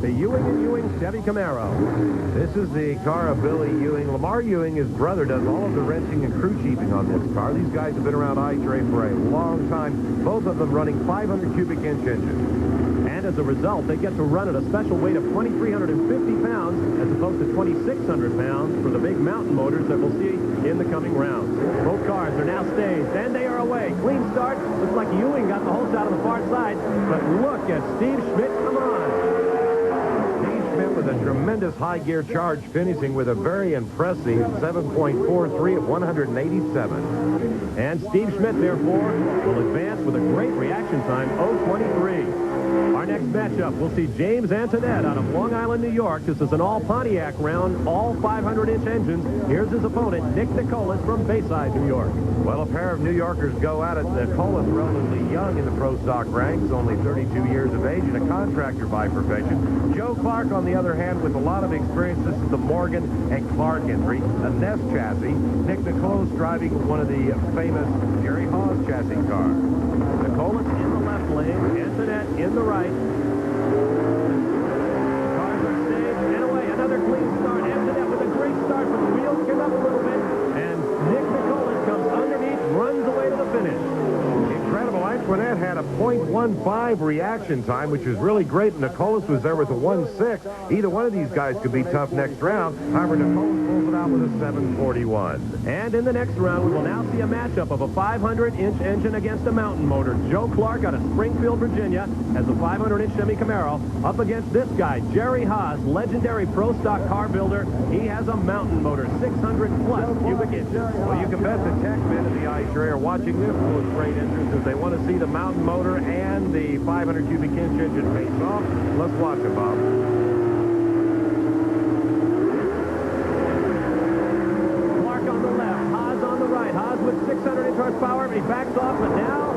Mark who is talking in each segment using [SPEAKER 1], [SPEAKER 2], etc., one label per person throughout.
[SPEAKER 1] the Ewing & Ewing Chevy Camaro.
[SPEAKER 2] This is the car of Billy Ewing. Lamar Ewing, his brother, does all of the wrenching and crew chiefing on this car. These guys have been around IHRA for a long time, both of them running 500 cubic inch engines.
[SPEAKER 1] And as a result, they get to run at a special weight of 2,350 pounds as opposed to 2,600 pounds for the big mountain motors that we'll see in the coming rounds. Both cars are now staged, and they are away. Clean start. Looks like Ewing got the whole shot on the far side, but look at Steve Schmidt. Come on.
[SPEAKER 2] With a tremendous high gear charge, finishing with a very impressive 7.43 at 187.
[SPEAKER 1] And Steve Schmidt, therefore, will advance with a great reaction time, 0.23. Our next matchup, we'll see James Antoinette out of Long Island, New York. This is an all-Pontiac round, all 500-inch engines. Here's his opponent, Nick Nicolas from Bayside, New York.
[SPEAKER 2] Well, a pair of New Yorkers go at it. Nicolas, relatively young in the pro stock ranks, only 32 years of age, and a contractor by profession. Joe Clark, on the other hand, with a lot of experience. This is the Morgan and Clark entry, a Nest chassis. Nick Nicolas driving one of the famous Jerry Haas chassis cars.
[SPEAKER 1] Nicolas in the left lane, Antoinette in the right. The cars are staged and away. Another clean start. Antoinette with a great start, but the wheels give up a little bit, and Nick Nicolas comes underneath, runs away to the finish.
[SPEAKER 2] Incredible. Antoinette had a .15 reaction time, which is really great. Nicolas was there with a 1.6. Either one of these guys could be tough next round. However, Nicolas pulls it out with a 7.41.
[SPEAKER 1] And in the next round, we will now see a matchup of a 500-inch engine against a mountain motor. Joe Clark out of Springfield, Virginia, has a 500-inch Chevy Camaro up against this guy, Jerry Haas, legendary pro stock car builder. He has a mountain motor, 600-plus cubic inches.
[SPEAKER 2] Well, you can bet the tech men in the IHRA are watching this with great interest as they want to see the mountain motor and the 500 cubic inch engine face off. Let's watch it, Bob.
[SPEAKER 1] Clark on the left, Haas on the right. Haas with 600-inch horsepower. He backs off, but now,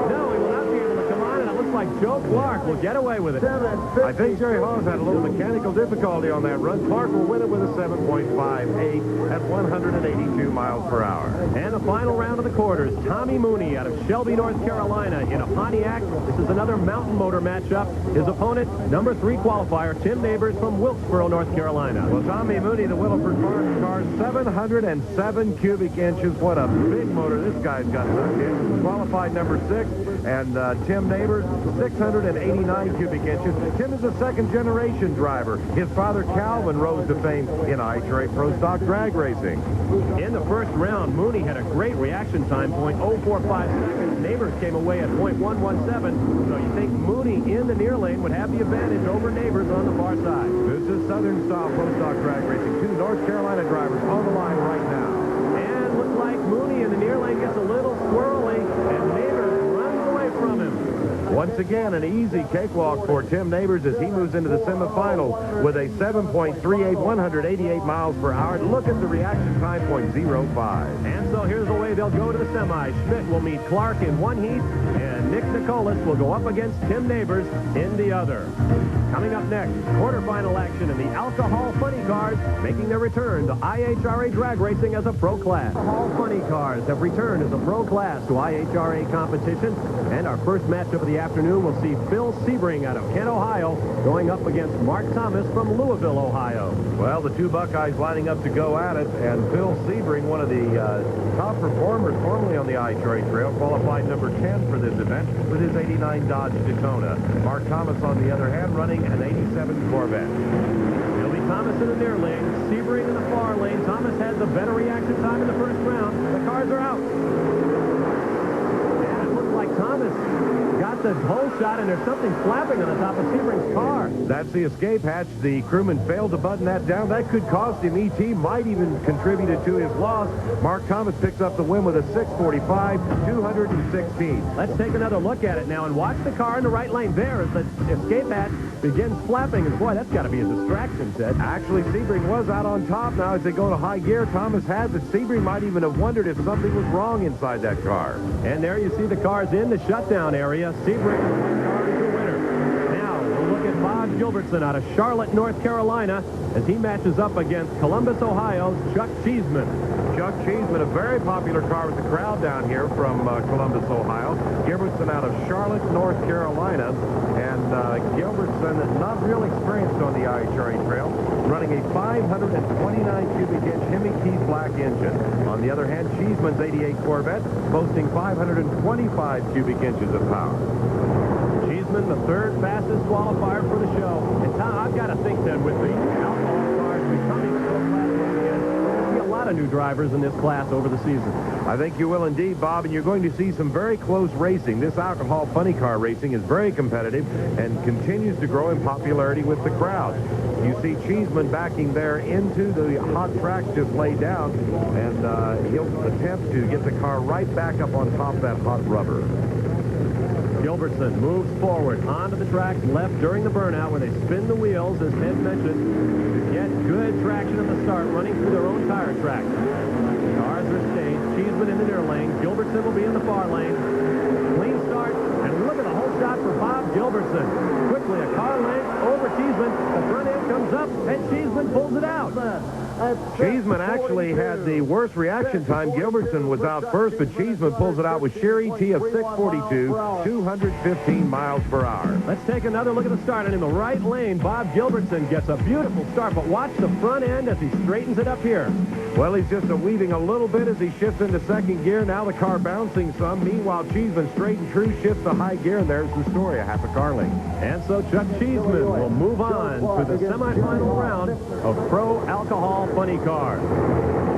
[SPEAKER 1] no, he will not be able to come on, and it looks like Joe Clark will get away with it.
[SPEAKER 2] I think Jerry Haas had a little mechanical difficulty on that run. Clark will win it with a 7.58 at 182 miles per hour.
[SPEAKER 1] And the final round of the quarters, Tommy Mooney out of Shelby, North Carolina in a Pontiac. This is another mountain motor matchup. His opponent, number 3 qualifier, Tim Neighbors from Wilkesboro, North Carolina.
[SPEAKER 2] Well, Tommy Mooney, the Williford car, 707 cubic inches. What a big motor this guy's got stuck in. Qualified number 6. And Tim Neighbors, 689 cubic inches. Tim is a second-generation driver. His father, Calvin, rose to fame in IHRA Pro Stock drag racing.
[SPEAKER 1] In the first round, Mooney had a great reaction time, .045 seconds. Neighbors came away at .117. So you think Mooney in the near lane would have the advantage over Neighbors on the far side.
[SPEAKER 2] This is Southern-style Pro Stock drag racing. 2 North Carolina drivers on the line right now.
[SPEAKER 1] And looks like Mooney in the near lane gets a little squirrely, and Neighbors runs away from him.
[SPEAKER 2] Once again, an easy cakewalk for Tim Neighbors as he moves into the semifinals with a 7.38, 188 miles per hour. Look at the reaction time, .05.
[SPEAKER 1] And so here's the way they'll go to the semi. Schmidt will meet Clark in one heat, and Nick Nicolas will go up against Tim Neighbors in the other. Coming up next, quarterfinal action in the Alcohol Funny Cars, making their return to IHRA drag racing as a pro class. Alcohol Funny Cars have returned as a pro class to IHRA competition, and our first matchup of the afternoon will see Phil Sebring out of Kent, Ohio, going up against Mark Thomas from Louisville, Ohio.
[SPEAKER 2] Well, the 2 Buckeyes lining up to go at it, and Phil Sebring, one of the top performers formerly on the IHRA trail, qualified number 10 for this event with his 89 Dodge Daytona. Mark Thomas, on the other hand, running an 87 Corvette.
[SPEAKER 1] It'll be Thomas in the near lane, Sebring in the far lane. Thomas had the better reaction time in the first round. The cars are out. And it looks like Thomas got the whole shot, and there's something flapping on the top of Sebring's car.
[SPEAKER 2] That's the escape hatch. The crewman failed to button that down. That could cost him. ET might even contributed to his loss. Mark Thomas picks up the win with a 645, 216.
[SPEAKER 1] Let's take another look at it now and watch the car in the right lane. There as the escape hatch begins flapping, and boy, that's got to be a distraction, Ted.
[SPEAKER 2] Actually, Sebring was out on top. Now as they go to high gear, Thomas has it. Sebring might even have wondered if something was wrong inside that car.
[SPEAKER 1] And there you see the cars in the shutdown area. Sebring car is the winner. Now we'll look at Bob Gilbertson out of Charlotte, North Carolina, as he matches up against Columbus, Ohio's Chuck Cheeseman.
[SPEAKER 2] Chuck Cheeseman, a very popular car with the crowd down here from Columbus, Ohio. Gilbertson out of Charlotte, North Carolina. And Gilbertson Gilbertson, not real experienced on the IHRA trail, running a 529 cubic inch Hemi Keith Black engine. On the other hand, Cheeseman's 88 Corvette boasting 525 cubic inches of power.
[SPEAKER 1] Cheeseman, the third fastest qualifier for the show. And Tom, I've got to think then with the alcohol cars becoming so class again, we'll see a lot of new drivers in this class over the season.
[SPEAKER 2] I think you will indeed, Bob, and you're going to see some very close racing. This alcohol funny car racing is very competitive and continues to grow in popularity with the crowd. You see Cheeseman backing there into the hot tracks just laid down, and he'll attempt to get the car right back up on top of that hot rubber.
[SPEAKER 1] Gilbertson moves forward onto the tracks left during the burnout where they spin the wheels, as Ted mentioned, to get good traction at the start, running through their own tire track. Cars are staged. Cheeseman in the near lane. Gilbertson will be in the far lane. Clean start, and look at the whole shot for Bob Gilbertson. Quickly, a car length over Cheeseman. The front end comes up, and Cheeseman pulls it out.
[SPEAKER 2] Cheeseman actually had the worst reaction time. Gilbertson was out first, but Cheeseman pulls it out with sheer ET of 642, 215 miles per hour.
[SPEAKER 1] Let's take another look at the start. And in the right lane, Bob Gilbertson gets a beautiful start, but watch the front end as he straightens it up here.
[SPEAKER 2] Well, he's just weaving a little bit as he shifts into second gear. Now the car bouncing some. Meanwhile, Cheeseman straight and true shifts to high gear, and there's the story, a half a car length.
[SPEAKER 1] And so Chuck Cheeseman will move on to the semifinal round of Pro Alcohol Funny Car.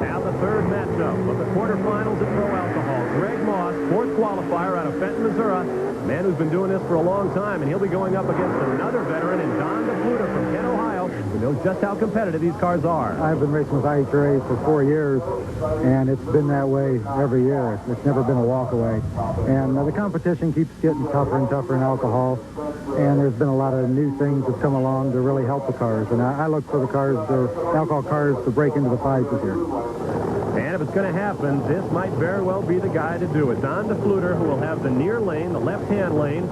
[SPEAKER 1] Now the third matchup of the quarterfinals at Pro Alcohol. Greg Moss, fourth qualifier out of Fenton, Missouri. A man who's been doing this for a long time, and he'll be going up against another veteran in Don DeFluter from Kent, Ohio, who knows just how competitive these cars are.
[SPEAKER 3] I've been racing with IHRA for 4 years, and it's been that way every year. It's never been a walk-away. And the competition keeps getting tougher and tougher in alcohol, and there's been a lot of new things that come along to really help the cars. And I look for the cars, the alcohol cars, to break into the fights this year.
[SPEAKER 1] And if it's going to happen, this might very well be the guy to do it. Don DeFluter, who will have the near lane, the left-hand lane,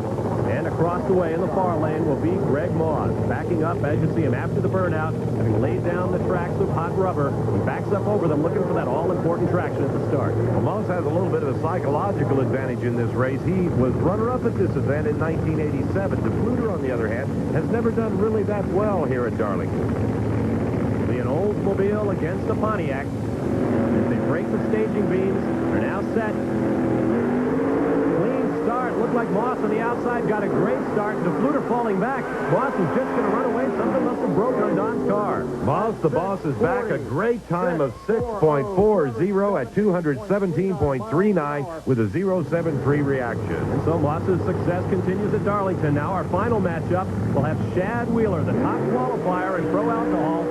[SPEAKER 1] and across the way in the far lane will be Greg Moss. Backing up, as you see him after the burnout, having laid down the tracks of hot rubber. He backs up over them, looking for that all-important traction at the start.
[SPEAKER 2] Well, Moss has a little bit of a psychological advantage in this race. He was runner-up at this event in 1987. DeFluter, on the other hand, has never done really that well here at Darlington.
[SPEAKER 1] An Oldsmobile against a Pontiac. As they break the staging beams, they're now set. Clean start. Looked like Moss on the outside got a great start. DeFluter falling back. Moss is just going to run away. Something must have broken on Don's car.
[SPEAKER 2] Moss, the boss, is back. A great time of 6.40 at 217.39 with a 0.73 reaction.
[SPEAKER 1] And so Moss's success continues at Darlington. Now our final matchup will have Shad Wheeler, the top qualifier in Pro Alcohol.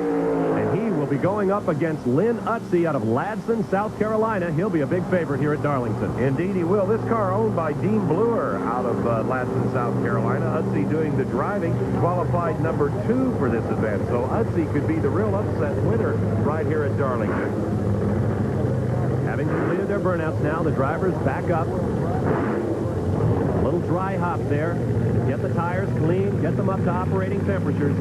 [SPEAKER 1] He will be going up against Lynn Utze out of Ladson, South Carolina. He'll be a big favorite here at Darlington.
[SPEAKER 2] Indeed he will. This car owned by Dean Bluer out of Ladson, South Carolina. Utze doing the driving, qualified number 2 for this event. So Utze could be the real upset winner right here at Darlington.
[SPEAKER 1] Having completed their burnouts now, the drivers back up. A little dry hop there. Get the tires clean, get them up to operating temperatures.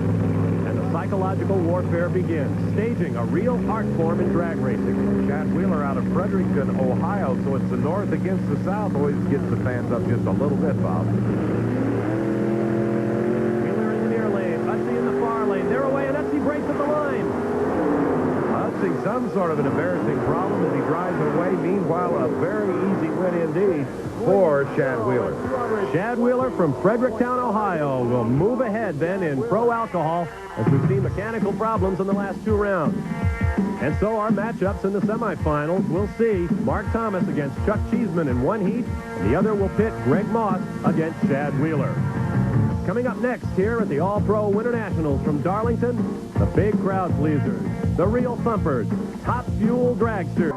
[SPEAKER 1] Psychological warfare begins, staging a real art form in drag racing.
[SPEAKER 2] Shad Wheeler out of Fredericton, Ohio, so it's the north against the south. Always gets the fans up just a little bit, Bob.
[SPEAKER 1] Wheeler in the near lane, Utze in the far lane. They're away, and Utze breaks at the line.
[SPEAKER 2] Utze, some sort of an embarrassing problem as he drives away. Meanwhile, a very easy win indeed for Shad Wheeler.
[SPEAKER 1] Shad Wheeler from Fredericktown, Ohio will move ahead then in Pro Alcohol as we've seen mechanical problems in the last 2 rounds. And so our matchups in the semifinals, we'll see Mark Thomas against Chuck Cheeseman in one heat, and the other will pit Greg Moss against Shad Wheeler. Coming up next here at the All-Pro Winternationals from Darlington, the big crowd pleasers, the real thumpers, Top Fuel dragsters.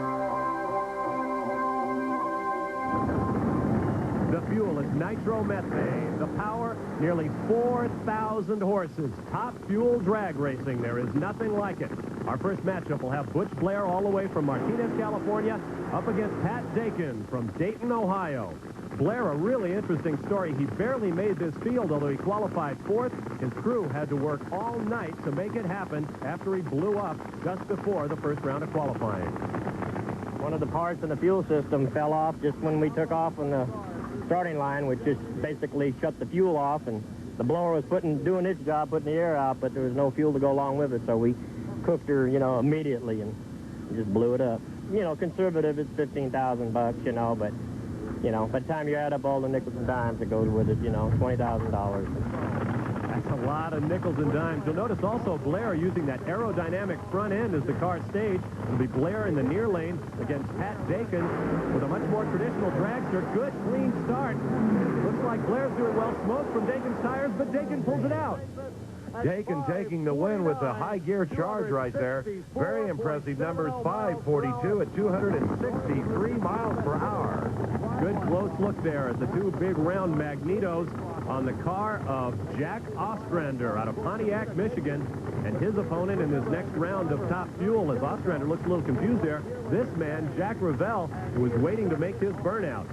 [SPEAKER 1] The fuel is nitromethane. The power, nearly 4,000 horses. Top Fuel drag racing. There is nothing like it. Our first matchup will have Butch Blair all the way from Martinez, California, up against Pat Dakin from Dayton, Ohio. Blair, a really interesting story. He barely made this field, although he qualified 4th. His crew had to work all night to make it happen after he blew up just before the first round of qualifying.
[SPEAKER 4] One of the parts in the fuel system fell off just when we took off on the starting line, which just basically shut the fuel off, and The blower was doing its job, putting the air out, but there was no fuel to go along with it, so we cooked her, you know, immediately and just blew it up. You know, conservative, it's $15,000, you know, but, you know, by the time you add up all the nickels and dimes that goes with it, you know, $20,000.
[SPEAKER 1] That's a lot of nickels and dimes. You'll notice also Blair using that aerodynamic front end as the car stage. It'll be Blair in the near lane against Pat Dakin with a much more traditional dragster. Good, clean start. Looks like Blair's doing well. Smoke from Dakin's tires, but Dakin pulls it out.
[SPEAKER 2] Dakin taking the win with a high gear charge right there. Very impressive numbers, 542 at 263 miles per hour.
[SPEAKER 1] Good close look there at the two big round magnetos on the car of Jack Ostrander out of Pontiac, Michigan. And his opponent in this next round of Top Fuel, as Ostrander looks a little confused there, this man, Jack Revelle, who was waiting to make his burnout.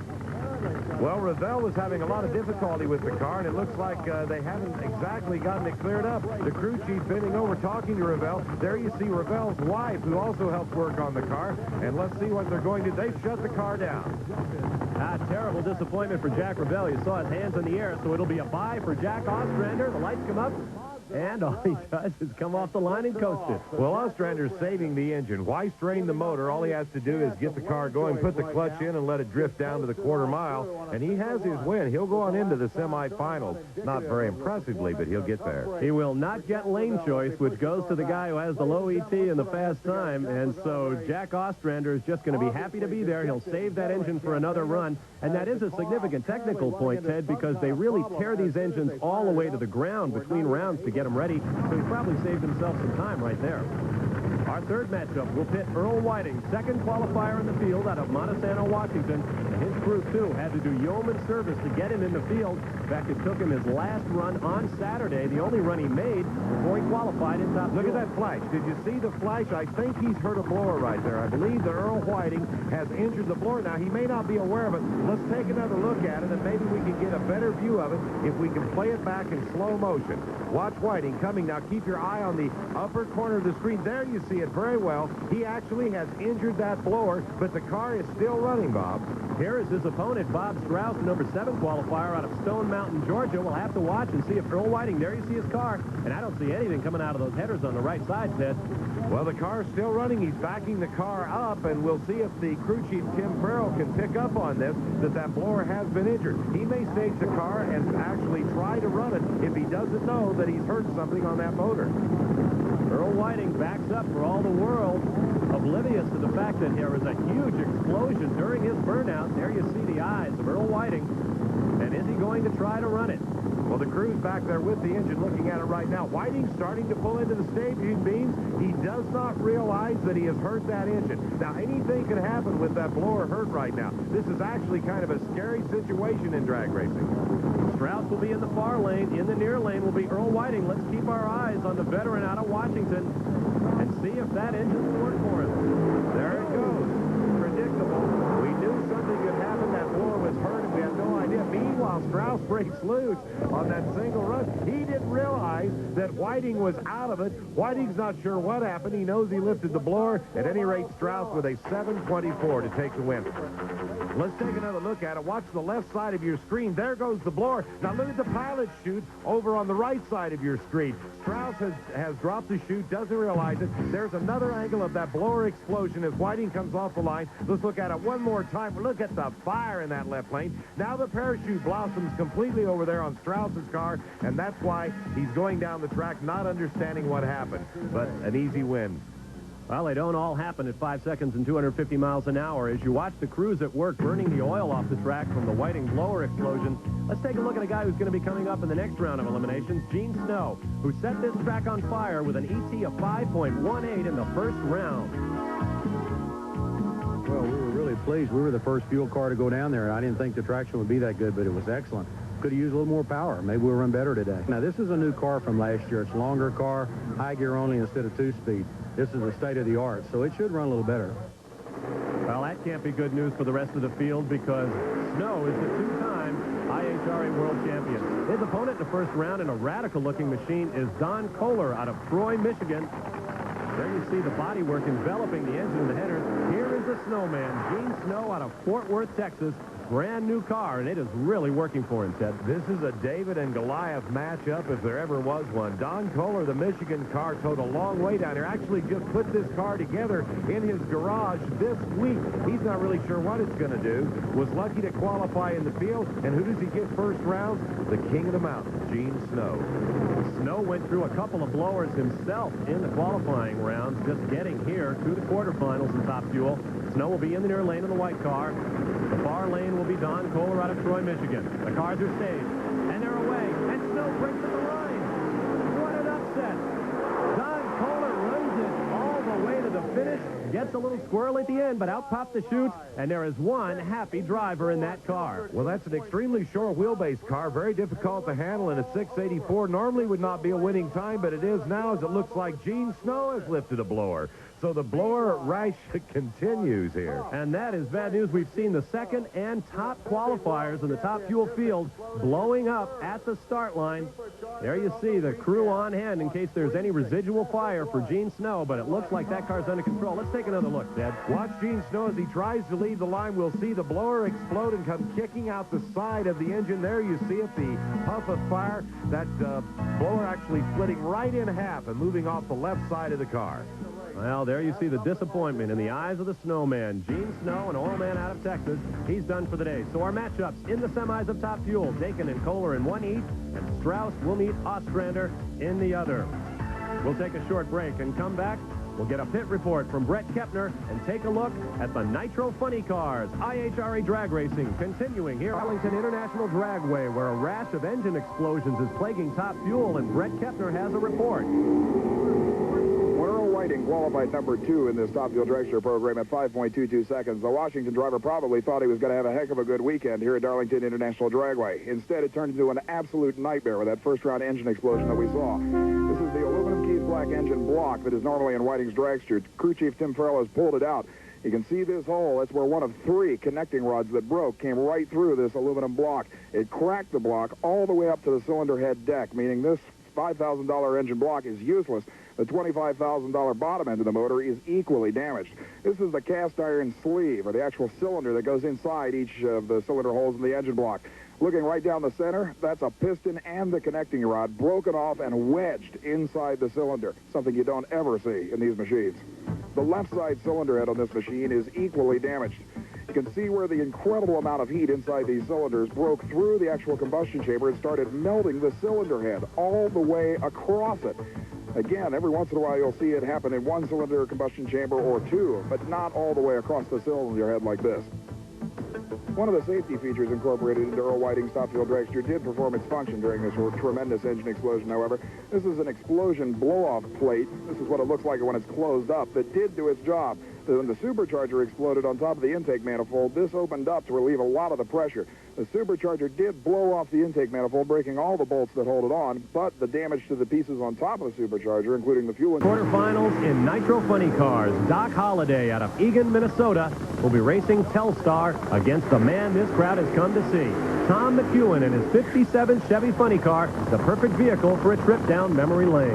[SPEAKER 2] Well, Revelle was having a lot of difficulty with the car, and it looks like they haven't exactly gotten it cleared up. The crew chief bending over talking to Revelle. There you see Revelle's wife, who also helped work on the car. And let's see what they're going to do. They've shut the car down.
[SPEAKER 1] Terrible disappointment for Jack Revelle. You saw his hands in the air, so it'll be a bye for Jack Ostrander. The lights come up, and all he does is come off the line and coast it.
[SPEAKER 2] Well, Ostrander's saving the engine. Why strain the motor? All he has to do is get the car going, put the clutch in, and let it drift down to the quarter mile. And he has his win. He'll go on into the semifinals. Not very impressively, but he'll get there.
[SPEAKER 1] He will not get lane choice, which goes to the guy who has the low ET and the fast time. And so Jack Ostrander is just going to be happy to be there. He'll save that engine for another run. And that is a significant technical point, Ted, because they really tear these engines all the way to the ground between rounds to get them ready. So he probably saved himself some time right there. Our third matchup will pit Earl Whiting, second qualifier in the field out of Montesano, Washington. And his crew, too, had to do yeoman service to get him in the field. In fact, it took him his last run on Saturday, the only run he made before he qualified in Top Fuel.
[SPEAKER 2] Look at that flash. Did you see the flash? I think he's hurt a blower right there. I believe that Earl Whiting has injured the blower. Now, he may not be aware of it. Let's take another look at it, and maybe we can get a better view of it if we can play it back in slow motion. Watch Whiting coming. Now, keep your eye on the upper corner of the screen. There you see it very well. He actually has injured that blower, but the car is still running, Bob.
[SPEAKER 1] Here is his opponent, Bob Strauss, the number 7 qualifier out of Stone Mountain, Georgia. We'll have to watch and see if Earl Whiting, there you see his car, and I don't see anything coming out of those headers on the right side, Ted.
[SPEAKER 2] Well, the car's still running. He's backing the car up, and we'll see if the crew chief, Tim Farrell, can pick up on this, that blower has been injured. He may stage the car and actually try to run it if he doesn't know that he's hurt something on that motor.
[SPEAKER 1] Earl Whiting backs up for all the world, oblivious to the fact that there was a huge explosion during his burnout. There you see the eyes of Earl Whiting. And is he going to try to run it?
[SPEAKER 2] Well, the crew's back there with the engine looking at it right now. Whiting's starting to pull into the staging beams. He does not realize that he has hurt that engine. Now, anything could happen with that blower hurt right now. This is actually kind of a scary situation in drag racing.
[SPEAKER 1] Strauss will be in the far lane. In the near lane will be Earl Whiting. Let's keep our eyes on the veteran out of Washington and see if that engine will work for him.
[SPEAKER 2] There it goes. Predictable. We knew something could happen. That blower was hurt, and we had no idea. Meanwhile, Strauss breaks loose on that single run. He didn't realize that Whiting was out of it. Whiting's not sure what happened. He knows he lifted the blower. At any rate, Strauss with a 7:24 to take the win. Let's take another look at it. Watch the left side of your screen. There goes the blower. Now look at the pilot chute over on the right side of your screen. Strauss has dropped the chute, doesn't realize it. There's another angle of that blower explosion as Whiting comes off the line. Let's look at it one more time. Look at the fire in that left lane. Now the parachute blossoms completely over there on Strauss's car, and that's why he's going down the track not understanding what happened. But an easy win.
[SPEAKER 1] Well, they don't all happen at 5 seconds and 250 miles an hour. As you watch the crews at work burning the oil off the track from the Whiting blower explosion, let's take a look at a guy who's going to be coming up in the next round of eliminations, Gene Snow, who set this track on fire with an ET of 5.18 in the first round.
[SPEAKER 5] Well, we were really pleased. We were the first fuel car to go down there. I didn't think the traction would be that good, but it was excellent. Could have used a little more power. Maybe we'll run better today. Now, this is a new car from last year. It's a longer car, high gear only instead of 2-speed. This is a state-of-the-art, so it should run a little better.
[SPEAKER 1] Well, that can't be good news for the rest of the field because Snow is the two-time IHRA World Champion. His opponent in the first round in a radical-looking machine is Don Kohler out of Troy, Michigan. There you see the bodywork enveloping the engine and the header. Here is the Snowman, Gene Snow out of Fort Worth, Texas. Brand new car, and it is really working for him, Ted.
[SPEAKER 2] This is a David and Goliath matchup if there ever was one. Don Kohler, the Michigan car, towed a long way down here. Actually just put this car together in his garage this week. He's not really sure what it's going to do. Was lucky to qualify in the field. And who does he get first round? The king of the mountain, Gene Snow.
[SPEAKER 1] Snow went through a couple of blowers himself in the qualifying rounds, just getting here to the quarterfinals in Top Fuel. Snow will be in the near lane in the white car. The far lane will be Don Kohler out of Troy, Michigan. The cars are staged, and they're away, and Snow breaks at the line. What an upset. Don Kohler runs it all the way to the finish, gets a little squirrel at the end, but out popped the chute, and there is one happy driver in that car.
[SPEAKER 2] Well, that's an extremely short wheelbase car, very difficult to handle in a 684. Normally would not be a winning time, but it is now, as it looks like Gene Snow has lifted a blower. So the blower race continues here.
[SPEAKER 1] And that is bad news. We've seen the second and top qualifiers in the Top Fuel field blowing up at the start line. There you see the crew on hand in case there's any residual fire for Gene Snow, but it looks like that car's under control. Let's take another look, Ted.
[SPEAKER 2] Watch Gene Snow as he tries to lead the line. We'll see the blower explode and come kicking out the side of the engine. There you see it, the puff of fire. That blower actually splitting right in half and moving off the left side of the car.
[SPEAKER 1] Well, there you see the disappointment in the eyes of the Snowman. Gene Snow, an oil man out of Texas. He's done for the day. So our matchups in the semis of Top Fuel, Dakin and Kohler in one heat, and Strauss will meet Ostrander in the other. We'll take a short break and come back. We'll get a pit report from Brett Kepner and take a look at the Nitro Funny Cars. IHRA Drag Racing continuing here at Arlington International Dragway, where a rash of engine explosions is plaguing Top Fuel, and Brett Kepner has a report.
[SPEAKER 6] Whiting qualified number 2 in this Top Fuel Dragster program at 5.22 seconds. The Washington driver probably thought he was going to have a heck of a good weekend here at Arlington International Dragway. Instead, it turned into an absolute nightmare with that first-round engine explosion that we saw. This is the aluminum Keys black engine block that is normally in Whiting's dragster. Crew Chief Tim Farrell has pulled it out. You can see this hole. That's where one of 3 connecting rods that broke came right through this aluminum block. It cracked the block all the way up to the cylinder head deck, meaning this $5,000 engine block is useless. The $25,000 bottom end of the motor is equally damaged. This is the cast iron sleeve, or the actual cylinder that goes inside each of the cylinder holes in the engine block. Looking right down the center, that's a piston and the connecting rod broken off and wedged inside the cylinder, something you don't ever see in these machines. The left side cylinder head on this machine is equally damaged. You can see where the incredible amount of heat inside these cylinders broke through the actual combustion chamber and started melting the cylinder head all the way across it. Again, every once in a while you'll see it happen in one cylinder combustion chamber or 2, but not all the way across the cylinder head like this. One of the safety features incorporated into Earl Whiting's Top Fuel Dragster did perform its function during this tremendous engine explosion, however. This is an explosion blow-off plate. This is what it looks like when it's closed up. That did do its job. When the supercharger exploded on top of the intake manifold, this opened up to relieve a lot of the pressure. The supercharger did blow off the intake manifold, breaking all the bolts that hold it on, but the damage to the pieces on top of the supercharger, including the fuel...
[SPEAKER 1] Quarterfinals in Nitro Funny Cars. Doc Holliday out of Eagan, Minnesota, will be racing Telstar against the man this crowd has come to see. Tom McEwen in his 57 Chevy Funny Car, the perfect vehicle for a trip down memory lane.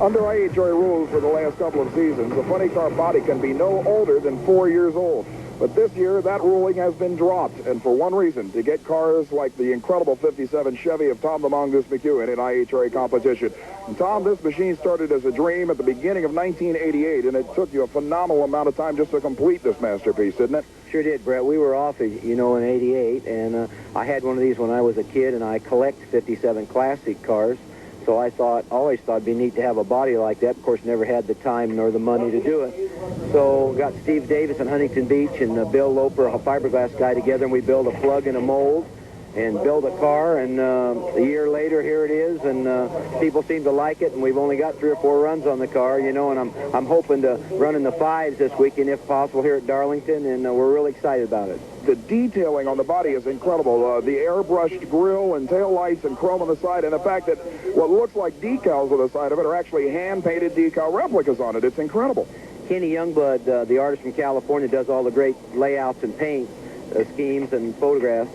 [SPEAKER 6] Under IHRA rules for the last couple of seasons, the funny car body can be no older than 4 years old. But this year, that ruling has been dropped, and for one reason, to get cars like the incredible 57 Chevy of Tom the Mongoose McEwen in IHRA competition. And Tom, this machine started as a dream at the beginning of 1988, and it took you a phenomenal amount of time just to complete this masterpiece, didn't it?
[SPEAKER 7] Sure did, Brett. We were off, you know, in '88, and I had one of these when I was a kid, and I collect 57 classic cars. So I always thought it'd be neat to have a body like that. Of course, never had the time nor the money to do it. So got Steve Davis in Huntington Beach and Bill Loper, a fiberglass guy, together, and we built a plug and a mold. and build a car, and a year later, here it is, and people seem to like it, and we've only got 3 or 4 runs on the car, you know, and I'm hoping to run in the 5s this weekend, if possible, here at Darlington, and we're really excited about it.
[SPEAKER 6] The detailing on the body is incredible. The airbrushed grille and tail lights and chrome on the side, and the fact that what looks like decals on the side of it are actually hand-painted decal replicas on it. It's incredible.
[SPEAKER 7] Kenny Youngblood, the artist from California, does all the great layouts and paint schemes and photographs.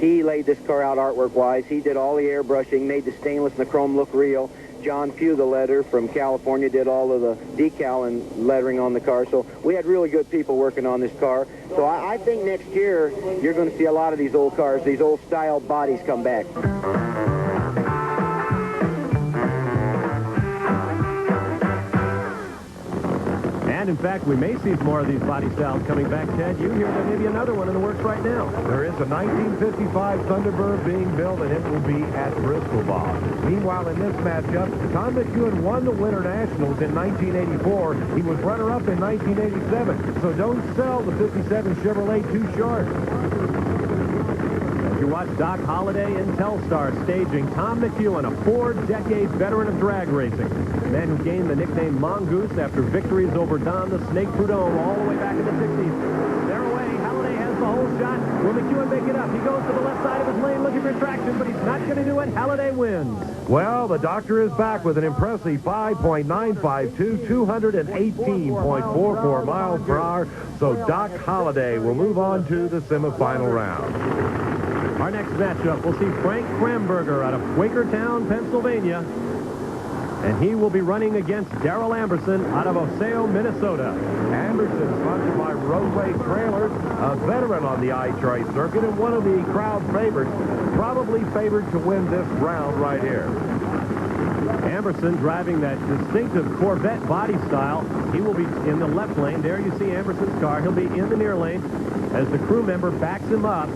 [SPEAKER 7] He laid this car out artwork-wise. He did all the airbrushing, made the stainless and the chrome look real. John Pugh, the letter from California, did all of the decal and lettering on the car. So we had really good people working on this car. So I think next year you're going to see a lot of these old cars, these old style bodies come back.
[SPEAKER 1] And, in fact, we may see more of these body styles coming back, Ted. You hear there may be another one in the works right now.
[SPEAKER 2] There is a 1955 Thunderbird being built, and it will be at Bristol, Bob. Meanwhile, in this matchup, Tom McEwen won the Winternationals in 1984. He was runner-up in 1987. So don't sell the 57 Chevrolet too short.
[SPEAKER 1] You watch Doc Holliday in Telstar staging Tom McEwen, a 4-decade veteran of drag racing. The man who gained the nickname Mongoose after victories over Don the Snake Prudhomme all the way back in the 60s. They're away. Holliday has the whole shot. Will McEwen make it up? He goes to the left side of his lane looking for traction, but he's not going to do it. Holliday wins.
[SPEAKER 2] Well, the doctor is back with an impressive 5.952, 218.44 miles per hour. So Doc Holliday will move on to the semifinal round.
[SPEAKER 1] Our next matchup, we'll see Frank Kramberger out of Quakertown, Pennsylvania. And he will be running against Darrell Amberson out of Osseo, Minnesota.
[SPEAKER 2] Amberson, sponsored by Roadway Trailers, a veteran on the IHRA circuit and one of the crowd favorites, probably favored to win this round right here.
[SPEAKER 1] Amberson driving that distinctive Corvette body style. He will be in the left lane. There you see Amberson's car. He'll be in the near lane as the crew member backs him up,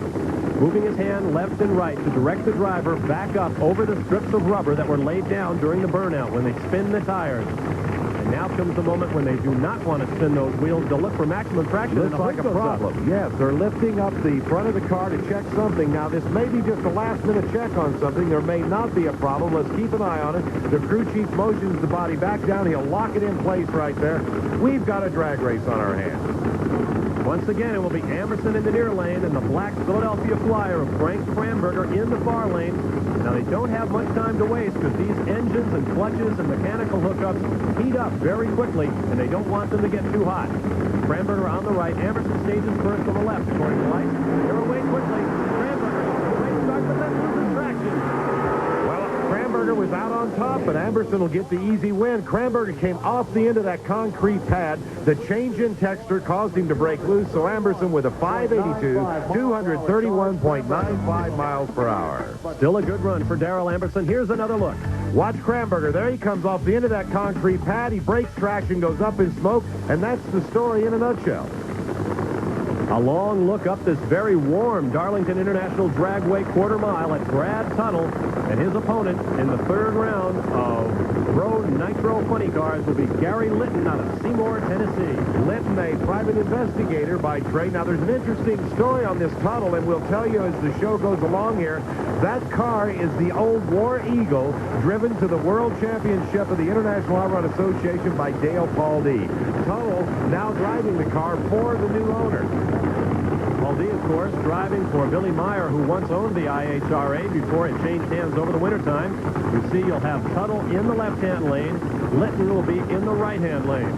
[SPEAKER 1] moving his hand left and right to direct the driver back up over the strips of rubber that were laid down during the burnout when they spin the tires. And now comes the moment when they do not want to spin those wheels to look for maximum traction.
[SPEAKER 2] Looks like a problem. Yes, they're lifting up the front of the car to check something. Now, this may be just a last-minute check on something. There may not be a problem. Let's keep an eye on it. The crew chief motions the body back down. He'll lock it in place right there. We've got a drag race on our hands.
[SPEAKER 1] Once again, it will be Amberson in the near lane and the black Philadelphia Flyer of Frank Kramberger in the far lane. Now, they don't have much time to waste because these engines and clutches and mechanical hookups heat up very quickly, and they don't want them to get too hot. Kramberger on the right. Amberson stages first on the left, according to lights. They're away quickly. Kramberger, great start, but then loses traction.
[SPEAKER 2] Kramberger was out on top, but Amberson will get the easy win. Kramberger came off the end of that concrete pad. The change in texture caused him to break loose, so Amberson with a 582, 231.95 miles per hour.
[SPEAKER 1] Still a good run for Darrell Amberson. Here's another look.
[SPEAKER 2] Watch Kramberger. There he comes off the end of that concrete pad. He breaks traction, goes up in smoke, and that's the story in a nutshell.
[SPEAKER 1] A long look up this very warm Darlington International Dragway quarter mile at Brad Tuttle, and his opponent in the third round of Road Nitro Funny Cars will be Gary Litton out of Seymour, Tennessee.
[SPEAKER 2] Litton, a private investigator by trade. Now, there's an interesting story on this Tuttle, and we'll tell you as the show goes along here. That car is the old War Eagle driven to the World Championship of the International Outrun Association by Dale Pauldee. Tuttle now driving the car for the new owner.
[SPEAKER 1] Pauldee, of course, driving for Billy Meyer, who once owned the IHRA before it changed hands over the wintertime. You see you'll have Tuttle in the left-hand lane. Litton will be in the right-hand lane.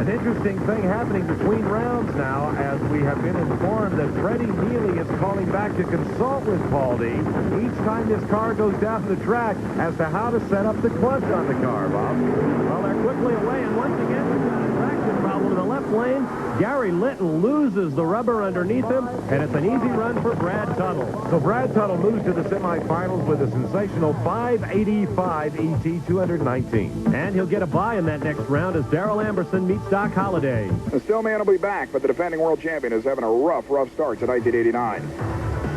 [SPEAKER 2] An interesting thing happening between rounds now, as we have been informed that Freddie Neely is calling back to consult with Pauldee each time this car goes down the track as to how to set up the clutch on the car, Bob.
[SPEAKER 1] Well, they're quickly away, and once again, we've got a traction problem in the left lane. Gary Litton loses the rubber underneath him, and it's an easy run for Brad Tuttle.
[SPEAKER 2] So Brad Tuttle moves to the semifinals with a sensational 585 ET 219.
[SPEAKER 1] And he'll get a bye in that next round as Darrell Amberson meets Doc Holliday.
[SPEAKER 6] The Stillman will be back, but the defending world champion is having a rough start to 1989.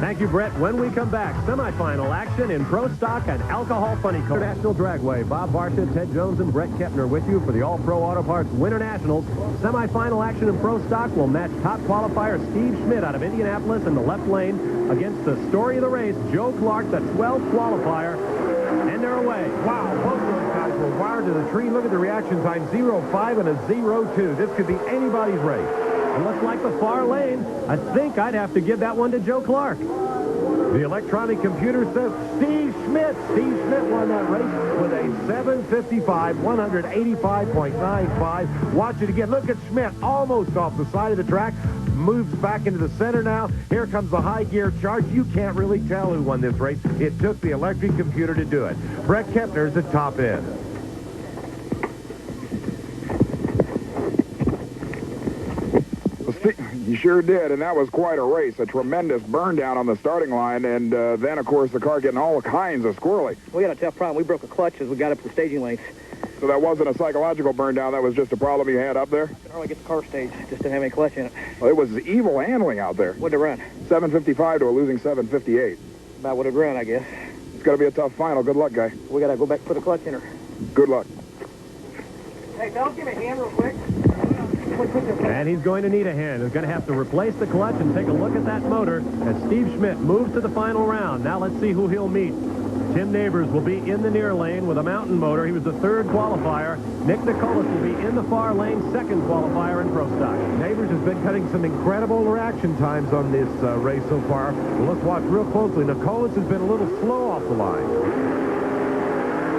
[SPEAKER 1] Thank you, Brett. When we come back, semifinal action in Pro Stock and Alcohol Funny Car. International Dragway. Bob Varsha, Ted Jones, and Brett Kepner with you for the All-Pro Auto Parts Winternationals. Semifinal action in Pro Stock will match top qualifier Steve Schmidt out of Indianapolis in the left lane against the story of the race, Joe Clark, the 12th qualifier, and they're away.
[SPEAKER 2] Wow, both of those guys were wired to the tree. Look at the reaction time, 0.5 and a 0.2. This could be anybody's race.
[SPEAKER 1] It looks like the far lane. I think I'd have to give that one to Joe Clark.
[SPEAKER 2] The electronic computer says Steve Schmidt. Steve Schmidt won that race with a 7:55, 185.95. Watch it again. Look at Schmidt, almost off the side of the track. Moves back into the center now. Here comes the high gear charge. You can't really tell who won this race. It took the electric computer to do it. Brett Kepner's at top end.
[SPEAKER 6] You sure did, and that was quite a race. A tremendous burn down on the starting line, and then, of course, the car getting all kinds of squirrely.
[SPEAKER 8] We had a tough problem. We broke a clutch as we got up the staging lengths.
[SPEAKER 6] So that wasn't a psychological burn down. That was just a problem you had up there?
[SPEAKER 8] Could hardly get the car staged. Just didn't have any clutch in it.
[SPEAKER 6] Well, it was evil handling out there.
[SPEAKER 8] What'd it run?
[SPEAKER 6] 7:55 to a losing 7:58.
[SPEAKER 8] About what it run, I guess.
[SPEAKER 6] It's going to be a tough final. Good luck, guy.
[SPEAKER 8] We got to go back and put a clutch in her.
[SPEAKER 6] Good luck.
[SPEAKER 8] Hey, Bill, give me a hand real quick.
[SPEAKER 1] And he's going to need a hand. He's going to have to replace the clutch and take a look at that motor as Steve Schmidt moves to the final round. Now let's see who he'll meet. Tim Neighbors will be in the near lane with a mountain motor. He was the 3rd qualifier. Nick Nicolas will be in the far lane, 2nd qualifier in Pro Stock.
[SPEAKER 2] Neighbors has been cutting some incredible reaction times on this race so far. Well, let's watch real closely. Nicolas has been a little slow off the line.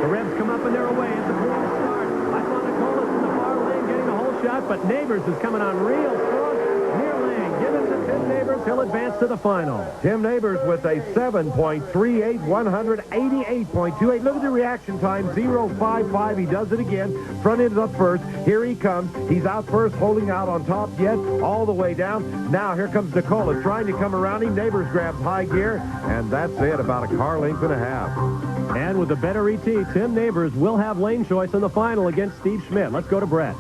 [SPEAKER 1] The Rebs come up and they're away. It's a clean start. I saw Nicolas in the far lane getting the whole shot, but Neighbors is coming on real strong. Near lane. Give it to Tim Neighbors. He'll advance to the final.
[SPEAKER 2] Tim Neighbors with a 7.38, 188.28. Look at the reaction time, 0.55. He does it again. Front end up first. Here he comes. He's out first, holding out on top yet, all the way down. Now here comes Nicola trying to come around him. Neighbors grabs high gear, and that's it, about a car length and a half.
[SPEAKER 1] And with the better ET, Tim Neighbors will have lane choice in the final against Steve Schmidt. Let's go to Brett.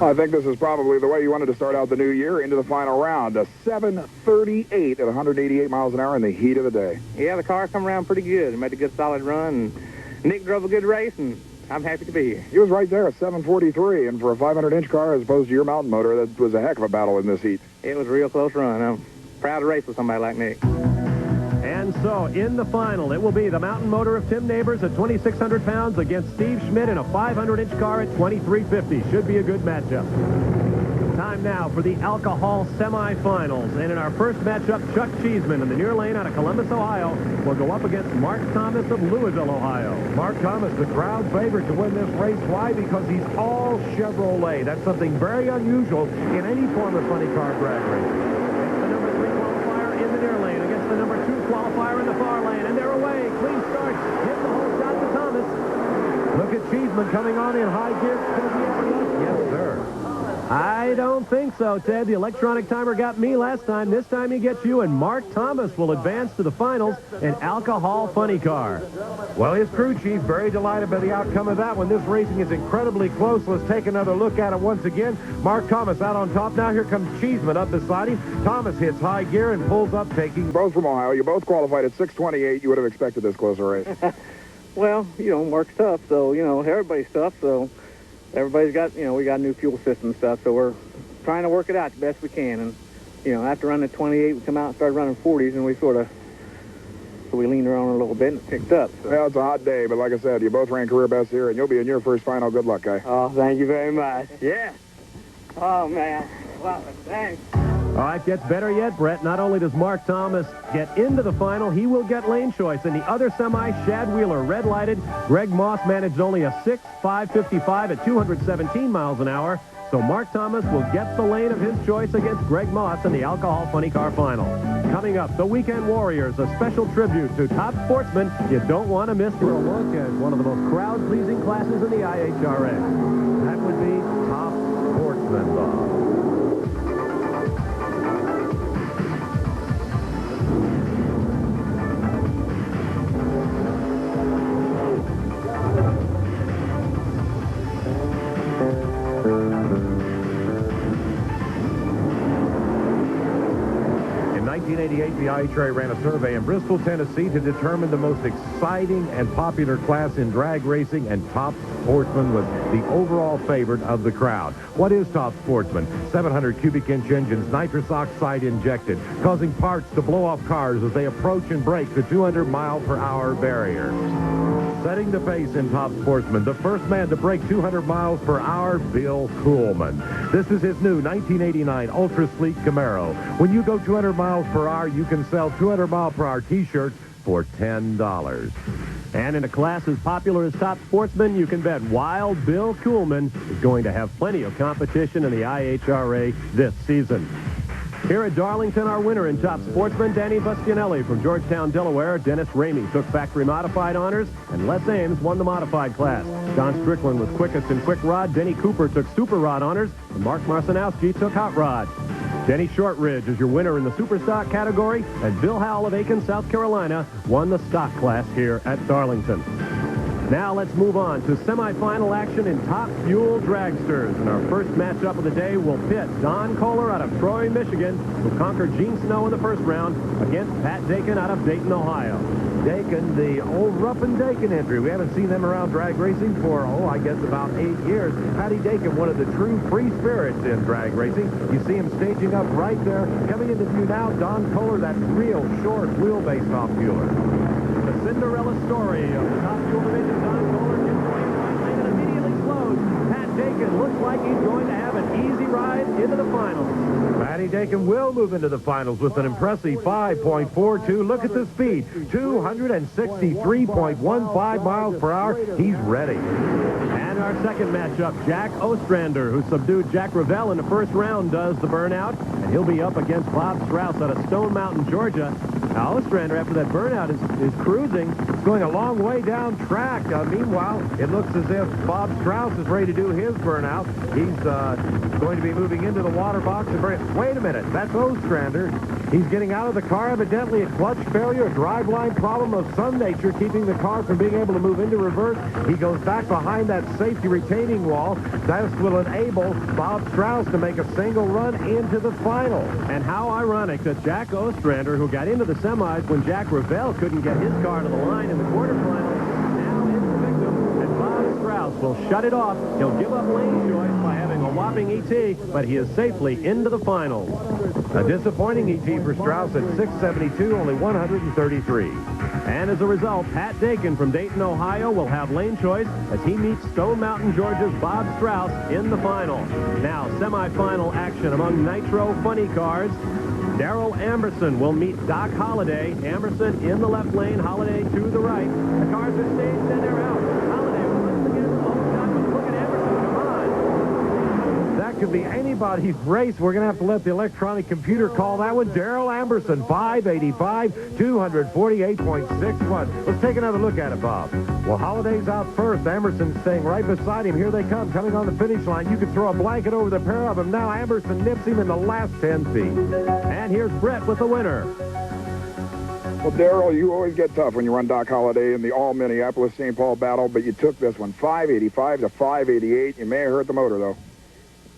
[SPEAKER 6] I think this is probably the way you wanted to start out the new year into the final round. A 7:38 at 188 miles an hour in the heat of the day.
[SPEAKER 8] Yeah, the car come around pretty good. It made a good solid run. And Nick drove a good race, and I'm happy to be here.
[SPEAKER 6] He was right there at 7:43, and for a 500-inch car as opposed to your mountain motor, that was a heck of a battle in this heat.
[SPEAKER 8] It was a real close run. I'm proud to race with somebody like Nick.
[SPEAKER 1] And so, in the final, it will be the mountain motor of Tim Neighbors at 2,600 pounds against Steve Schmidt in a 500-inch car at 2,350. Should be a good matchup. Time now for the alcohol semifinals. And in our first matchup, Chuck Cheeseman in the near lane out of Columbus, Ohio, will go up against Mark Thomas of Louisville, Ohio.
[SPEAKER 2] Mark Thomas, the crowd favorite to win this race. Why? Because he's all Chevrolet. That's something very unusual in any form of funny car drag race.
[SPEAKER 1] The number 3 qualifier in the near lane against the number 2 qualifier in the far lane. And they're away. Clean start. Gives the whole shot to Thomas.
[SPEAKER 2] Look at Cheeseman coming on in high gear. Yes, sir.
[SPEAKER 1] I don't think so, Ted. The electronic timer got me last time. This time he gets you, and Mark Thomas will advance to the finals in alcohol funny car.
[SPEAKER 2] Well, his crew chief very delighted by the outcome of that one. This racing is incredibly close. Let's take another look at it once again. Mark Thomas out on top. Now here comes Cheeseman up beside him. Thomas hits high gear and pulls up, taking...
[SPEAKER 6] Both from Ohio. You both qualified at 6:28. You would have expected this closer race.
[SPEAKER 8] Well, Mark's tough, so, everybody's tough, so... Everybody's got, we got a new fuel system and stuff, so we're trying to work it out the best we can. And, after running 28, we come out and started running 40s, and we so we leaned around a little bit and it picked up. So.
[SPEAKER 6] Well, it's a hot day, but like I said, you both ran career best here, and you'll be in your first final. Good luck, guy.
[SPEAKER 8] Oh, thank you very much. Yeah. Oh, man. Wow, thanks.
[SPEAKER 1] All right, gets better yet, Brett. Not only does Mark Thomas get into the final, he will get lane choice. In the other semi, Shad Wheeler red-lighted. Greg Moss managed only a 6.555 at 217 miles an hour. So Mark Thomas will get the lane of his choice against Greg Moss in the alcohol funny car final. Coming up, the Weekend Warriors, a special tribute to top sportsmen you don't want to miss for a look at one of the most crowd-pleasing classes in the IHRA. That would be top sportsmen, Bob. In
[SPEAKER 2] 1988, the IHRA ran a survey in Bristol, Tennessee to determine the most exciting and popular class in drag racing, and Top Sportsman was the overall favorite of the crowd. What is Top Sportsman? 700 cubic inch engines, nitrous oxide injected, causing parts to blow off cars as they approach and break the 200-mile-per-hour barrier. Setting the pace in Top Sportsman, the first man to break 200 miles per hour, Bill Kuhlman. This is his new 1989 Ultra Sleek Camaro. When you go 200 miles per hour, you can sell 200-mile-per-hour T-shirts for $10.
[SPEAKER 1] And in a class as popular as Top Sportsman, you can bet Wild Bill Kuhlman is going to have plenty of competition in the IHRA this season. Here at Darlington, our winner in Top Sportsman, Danny Bastianelli from Georgetown, Delaware. Dennis Ramey took factory modified honors, and Les Ames won the modified class. John Strickland was quickest in quick rod. Denny Cooper took super rod honors, and Mark Marcinowski took hot rod. Denny Shortridge is your winner in the super stock category, and Bill Howell of Aiken, South Carolina, won the stock class here at Darlington. Now let's move on to semifinal action in Top Fuel Dragsters. And our first matchup of the day will pit Don Kohler out of Troy, Michigan, who conquered Gene Snow in the first round, against Pat Dakin out of Dayton, Ohio.
[SPEAKER 2] Dakin, the old Ruppin Dakin entry. We haven't seen them around drag racing for, I guess about 8 years. Patty Dakin, one of the true free spirits in drag racing. You see him staging up right there. Coming into view now, Don Kohler, that real short wheelbase top fueler.
[SPEAKER 1] The Cinderella story of the Top Fuel Division. Don Kohler gets away from right lane and immediately slows. Pat Dakin looks like he's going to have an easy ride into the finals.
[SPEAKER 2] Patty Dakin will move into the finals with an impressive 5.42. Look at the speed, 263.15 miles per hour. He's ready.
[SPEAKER 1] And our second matchup, Jack Ostrander, who subdued Jack Revell in the first round, does the burnout, and he'll be up against Bob Strauss out of Stone Mountain, Georgia. Now, Ostrander, after that burnout, is cruising.
[SPEAKER 2] It's going a long way down track. Meanwhile, it looks as if Bob Strauss is ready to do his burnout. He's going to be moving into the water box. Wait a minute. That's Ostrander. He's getting out of the car. Evidently, a clutch failure, a driveline problem of some nature, keeping the car from being able to move into reverse. He goes back behind that safety retaining wall. That will enable Bob Strauss to make a single run into the final.
[SPEAKER 1] And how ironic that Jack Ostrander, who got into the semis when Jack Revell couldn't get his car to the line in the quarterfinals, now is the victim, and Bob Strauss will shut it off. He'll give up lane choice by having a whopping ET, but he is safely into the finals.
[SPEAKER 2] A disappointing ET for Strauss at 672, only 133.
[SPEAKER 1] And as a result, Pat Dakin from Dayton, Ohio will have lane choice as he meets Stone Mountain, Georgia's Bob Strauss in the final. Now, semifinal action among Nitro Funny Cars. Darrell Amberson will meet Doc Holliday. Amberson in the left lane, Holliday to the right. The cars are staged and they're out. Holliday once again, look at Amberson, come on.
[SPEAKER 2] That could be anybody's race. We're going to have to let the electronic computer call that one. Darrell Amberson, 585, 248.61. Let's take another look at it, Bob. Well, Holliday's out first. Amberson's staying right beside him. Here they come, coming on the finish line. You could throw a blanket over the pair of them. Now Amberson nips him in the last 10 feet.
[SPEAKER 1] And here's Brett with the winner.
[SPEAKER 6] Well, Darrell, you always get tough when you run Doc Holliday in the all-Minneapolis-St. Paul battle, but you took this one 585 to 588. You may have hurt the motor, though.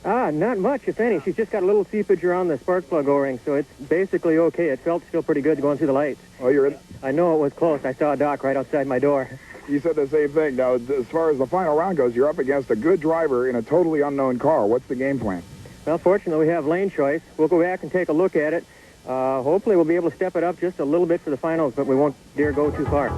[SPEAKER 4] Not much, if any. She's just got a little seepage around the spark plug O-ring, so it's basically okay. It felt still pretty good going through the lights.
[SPEAKER 6] Oh, you're in?
[SPEAKER 4] I know it was close. I saw Doc right outside my door.
[SPEAKER 6] You said the same thing. Now, as far as the final round goes, you're up against a good driver in a totally unknown car. What's the game plan?
[SPEAKER 4] Well, fortunately, we have lane choice. We'll go back and take a look at it. Hopefully, we'll be able to step it up just a little bit for the finals, but we won't dare go too far.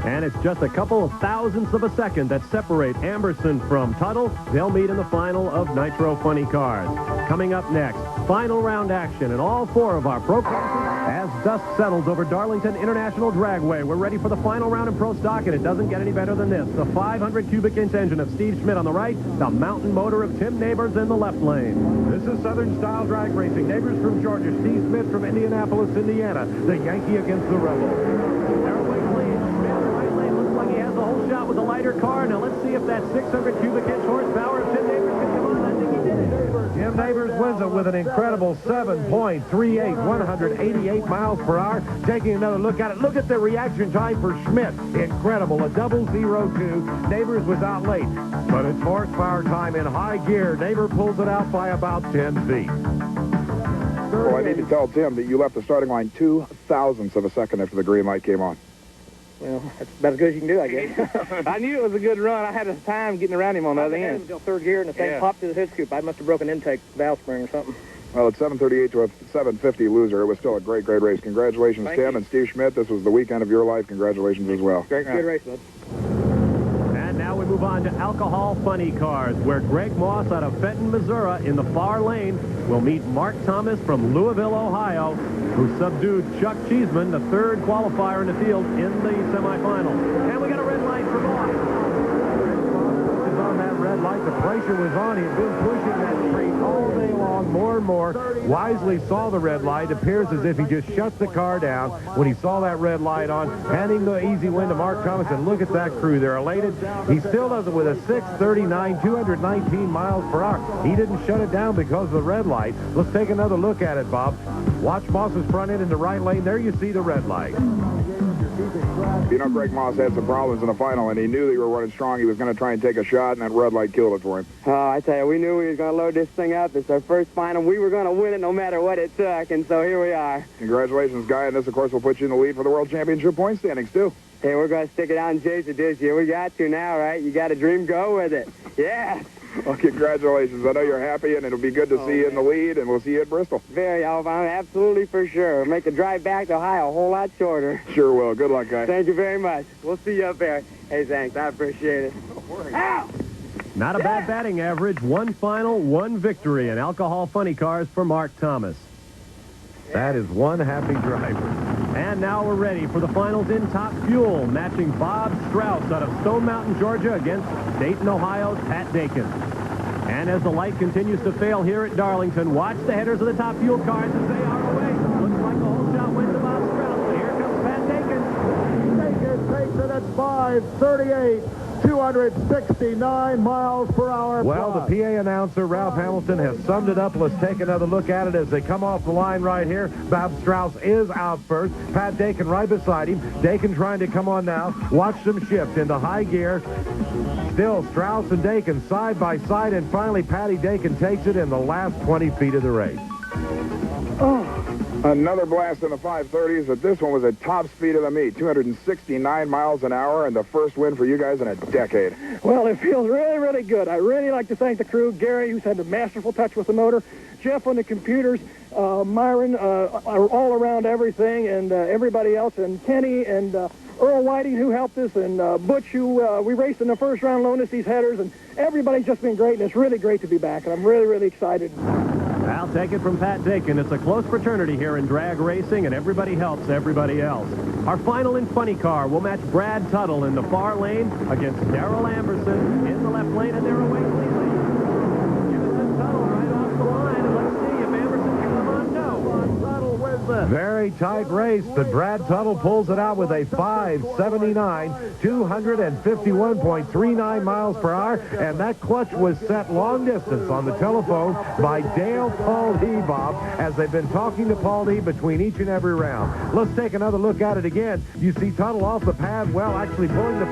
[SPEAKER 1] And it's just a couple of thousandths of a second that separate Amberson from Tuttle. They'll meet in the final of Nitro Funny Cars. Coming up next, final round action in all four of our pro classes. As dust settles over Darlington International Dragway, we're ready for the final round in pro stock, and it doesn't get any better than this. The 500 cubic inch engine of Steve Schmidt on the right, the mountain motor of Tim Neighbors in the left lane.
[SPEAKER 2] This is Southern Style Drag Racing. Neighbors from Georgia, Steve Smith from Indianapolis, Indiana. The Yankee against the Rebel.
[SPEAKER 1] Shot with a lighter car. Now let's see if that 600 cubic inch horsepower of Tim Neighbors can come on. I think he did it.
[SPEAKER 2] Tim Neighbors wins it with an incredible 7.38, 188 miles per hour. Taking another look at it. Look at the reaction time for Schmidt. Incredible. A 002. Neighbors was out late. But it's horsepower time in high gear. Neighbor pulls it out by about 10 feet.
[SPEAKER 6] Well, I need to tell Tim that you left the starting line 0.02 of a second after the green light came on.
[SPEAKER 8] Well, that's about as good as you can do, I guess. I knew it was a good run. I had a time getting around him on the other end. Until third gear, and the thing popped to the hood scoop. I must have broken intake valve spring or something.
[SPEAKER 6] Well, at 7:38 to a 7:50 loser, it was still a great, great race. Congratulations, Tim and Steve Schmidt. This was the weekend of your life. Congratulations as well.
[SPEAKER 8] Great, good race, bud.
[SPEAKER 1] And now we move on to alcohol funny cars, where Greg Moss out of Fenton, Missouri, in the far lane, will meet Mark Thomas from Louisville, Ohio, who subdued Chuck Cheeseman, the third qualifier in the field, in the semifinal. And we got a red light for Moss.
[SPEAKER 2] On that red light, the pressure was on. He had been pushing that street all day long, more and more. Wisely saw the red light. Appears as if he just shut the car down when he saw that red light on, handing the easy win to Mark Thomas. And look at that crew. They're elated. He still does it with a 6:39, 219 miles per hour. He didn't shut it down because of the red light. Let's take another look at it, Bob. Watch Moss's front end in the right lane. There you see the red light.
[SPEAKER 6] You know, Greg Moss had some problems in the final, and he knew they were running strong. He was going to try and take a shot, and that red light killed it for him.
[SPEAKER 9] Oh, I tell you, we knew we was going to load this thing up. It's our first final. We were going to win it no matter what it took, and so here we are.
[SPEAKER 6] Congratulations, Guy, and this, of course, will put you in the lead for the World Championship point standings, too.
[SPEAKER 9] Hey, we're going to stick it out and chase it this year. We got to now, right? You got a dream, go with it. Yeah.
[SPEAKER 6] Well, congratulations. I know you're happy, and it'll be good to see you in the lead, and we'll see you at Bristol.
[SPEAKER 9] Very, absolutely for sure. Make the drive back to Ohio a whole lot shorter.
[SPEAKER 6] Sure will. Good luck, Guy.
[SPEAKER 9] Thank you very much. We'll see you up there. Hey, thanks. I appreciate it. Ow!
[SPEAKER 1] Not a bad batting average. One final, one victory in alcohol funny cars for Mark Thomas.
[SPEAKER 2] That is one happy driver.
[SPEAKER 1] And now we're ready for the finals in Top Fuel, matching Bob Strauss out of Stone Mountain, Georgia, against Dayton, Ohio's Pat Dakin. And as the light continues to fail here at Darlington, watch the headers of the Top Fuel cars as they are away. Looks like the whole shot went to Bob Strauss, but here comes Pat Dakin.
[SPEAKER 3] Dakin takes it at 5:38. 269 miles per hour.
[SPEAKER 2] Well, the PA announcer, Ralph Hamilton, has summed it up. Let's take another look at it as they come off the line right here. Bob Strauss is out first. Pat Dakin right beside him. Dakin trying to come on now. Watch them shift into high gear. Still, Strauss and Dakin side by side, and finally Patty Dakin takes it in the last 20 feet of the race.
[SPEAKER 6] Another blast in the 530s, but this one was at top speed of the meet, 269 miles an hour, and the first win for you guys in a decade.
[SPEAKER 8] Well, it feels really, really good. I really like to thank the crew, Gary, who's had the masterful touch with the motor, Jeff on the computers, Myron, all around everything, and everybody else, and Kenny, and Earl Whiting, who helped us, and Butch, who we raced in the first round, loaned us these headers, and everybody's just been great, and it's really great to be back, and I'm really, really excited.
[SPEAKER 1] I'll take it from Pat Dakin. It's a close fraternity here in drag racing, and everybody helps everybody else. Our final in funny car will match Brad Tuttle in the far lane against Darrell Amberson in the left lane, and they're away cleanly. Give it to Tuttle right off the line, and let's see if Amberson can come on. No. Tuttle wins this.
[SPEAKER 2] Very tight race, but Brad Tuttle pulls it out with a 5:79, 251.39 miles per hour, and that clutch was set long distance on the telephone by Dale Paul D. Bob, as they've been talking to Paul D. between each and every round. Let's take another look at it again. You see Tuttle off the pad, well, actually pulling the front